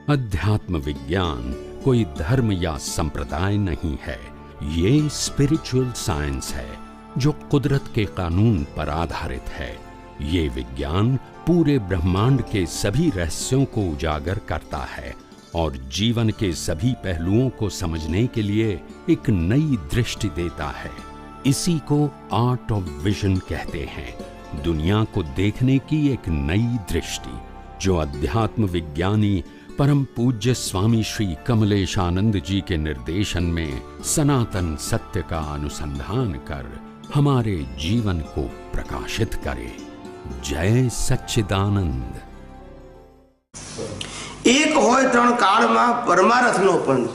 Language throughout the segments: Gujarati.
अध्यात्म विज्ञान कोई धर्म या संप्रदाय नहीं है, ये स्पिरिचुअल साइंस है जो कुदरत के कानून पर आधारित है। ये विज्ञान पूरे ब्रह्मांड के सभी रहस्यों को उजागर करता है और जीवन के सभी पहलुओं को समझने के लिए एक नई दृष्टि देता है। इसी को आर्ट ऑफ विजन कहते हैं, दुनिया को देखने की एक नई दृष्टि, जो अध्यात्म विज्ञानी परम पूज्य स्वामी श्री कमलेशानंद जी के निर्देशन में सनातन सत्य का अनुसंधान कर हमारे जीवन को प्रकाशित करे। जय सच्चिदानंद। एक होय त्रण काल में परमारथनो पंथ,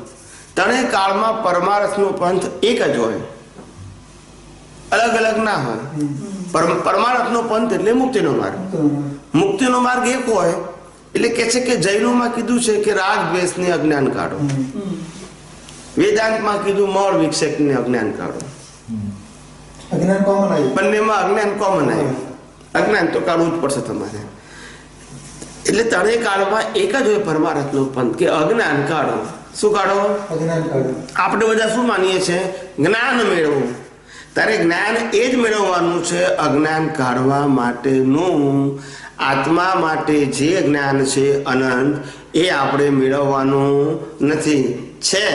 त्रणेय काल में परमारथनो पंथ एक ज होय, अलग अलग ना होय। परमारथनो पंथ એટલે મુક્તિનો માર્ગ। મુક્તિનો માર્ગ એક હોય એટલે કે છે કે જૈનોમાં કીધું છે કે રાગ દ્વેષને અજ્ઞાન કાઢો, વેદાંતમાં કીધું મળ વિક્ષેપને અજ્ઞાન કાઢો। અજ્ઞાન કોમન આવ્યું, બંનેમાં અજ્ઞાન કોમન આવ્યું। અજ્ઞાન તો કાઢવું જ પડશે તમારે। એટલે ત્રણેય કાળમાં એક જ હોય પરમારથનો પંથ કે અજ્ઞાન કાઢો। શું કાઢો? અજ્ઞાન કાઢો। આપણે બધા શું માનીએ છીએ? જ્ઞાન મેળવવું। તારે જ્ઞાન એ જ મેળવવાનું છે, અજ્ઞાન કાઢવા માટેનું આત્મા માટે જે જ્ઞાન છે અનંત એ આપણે મેળવવાનું નથી છે,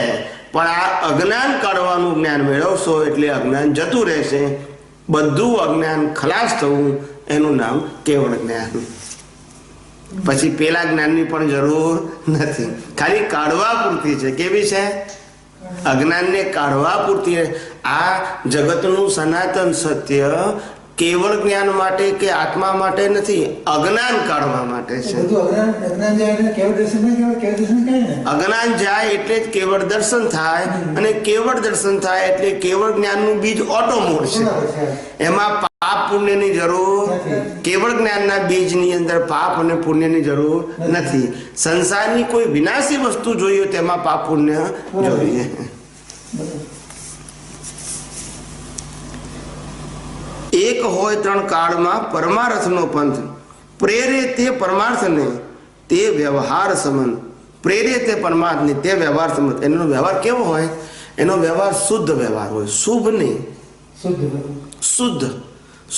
પણ આ અજ્ઞાન કાઢવાનું જ્ઞાન મેળવશો એટલે અજ્ઞાન જતું રહેશે, બધું અજ્ઞાન ખલાસ થવું, એનું નામ કેવળ જ્ઞાન। પછી પેલા જ્ઞાનની પણ જરૂર નથી, ખાલી કાઢવા પૂરતી છે। કેવી છે? અજ્ઞાનને કાઢવા પૂરતી। આ જગતનું સનાતન સત્ય કેવળ જ્ઞાન માટે કે આત્મા માટે નથી, અજ્ઞાન કાઢવા માટે છે। અજ્ઞાન જાય એટલે જ કેવળ દર્શન થાય, અને કેવળ દર્શન થાય એટલે કેવળ જ્ઞાનનું બીજ ઓટો મૂળશે। એમાં પાપ પુણ્યની જરૂર, કેવળ જ્ઞાનના બીજની અંદર પાપ અને પુણ્યની જરૂર નથી। સંસારની કોઈ વિનાશી વસ્તુ જોઈએ તેમાં પાપ પુણ્ય જોઈએ। એક હોય ત્રણ કાળમાં પરમારથનો પંથ, પ્રેરે તે પરમાર્થને તે વ્યવહાર સંબંધ। પ્રેરે તે પરમાર્થને તે વ્યવહાર સંબંધ। એનો વ્યવહાર કેવો હોય? એનો વ્યવહાર શુદ્ધ વ્યવહાર હોય, શુભ નહીં, શુદ્ધ।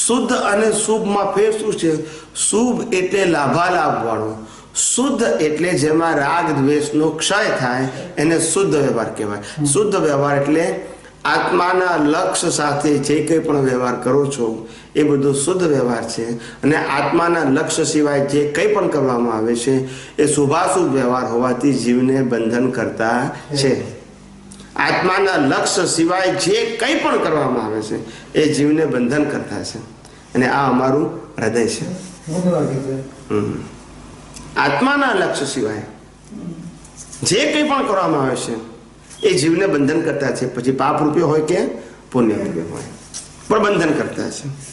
શુદ્ધ અને શુભમાં ફેર શું છે? શુભ એટલે લાભાલાભ વાળો, શુદ્ધ એટલે જેમાં રાગ દ્વેષનો ક્ષય થાય એને શુદ્ધ વ્યવહાર કહેવાય। શુદ્ધ વ્યવહાર એટલે આત્માના લક્ષ્ય સાથે જે કંઈ પણ વ્યવહાર કરો છો એ બધો શુદ્ધ વ્યવહાર છે, અને આત્માના લક્ષ્ય સિવાય જે કંઈ પણ કરવામાં આવે છે એ શુભાશુભ વ્યવહાર હોવાથી જીવને બંધન કરતા છે। આત્માના લક્ષ્ય સિવાય જે કંઈ પણ કરવામાં આવે છે એ જીવને બંધન કરતા છે, અને આ અમારું હૃદય છે। આત્માના લક્ષ્ય સિવાય જે કંઈ પણ કરવામાં આવે છે એ જીવને બંધન કરતા છે, પછી પાપ રૂપિયો હોય કે પુણ્ય રૂપિયો હોય, પણ બંધન કરતા છે।